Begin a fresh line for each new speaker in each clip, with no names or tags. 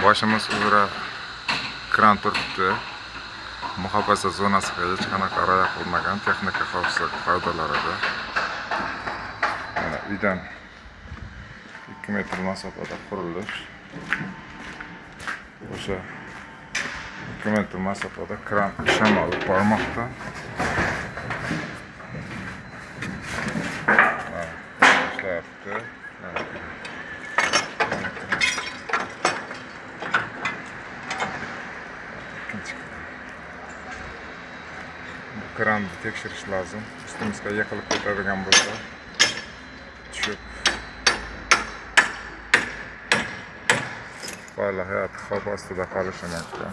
boshimiz uzra kran turibdi. Muhofaza zonasiga hech qanaqa rioya qilmagan texnika xavfsizlik qoidalariga. Mana uydan 2 metr masofada qurilish. O'sha 2 metr masofada kran isham olib bormoqda. Ishlayapti. Kranni tekshirish lozim. Ustimizga yiqilib ketadigan bo'lsa, tushib bola hayot xavf ostida qolishi mumkin.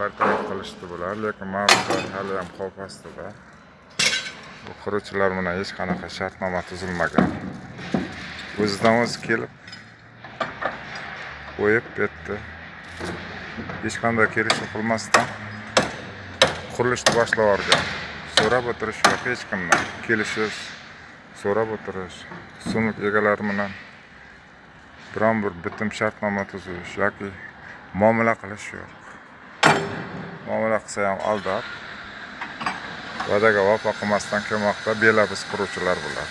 Bartaraf qilishdi bular, lekin ma'lumotlar hali ham xavf ostida. Bu quruvchilar bilan hech qanaqa shartnoma tuzilmagan. O'zidan o'zi kelib qo'yib ketdi. Hech qanday kelishuv qilmasdan qurilishni boshlab yuborgan. So'rab o'tirish yo'q hech kimdan. Kelishish, so'rab o'tirish, sumk egalari bilan biron bir bitim shartnoma tuzish yoki muomala qilish yo'q. Muomala qilsa ham aldab, va'daga vafo qilmasdan kelmoqda belabis quruvchilar bular.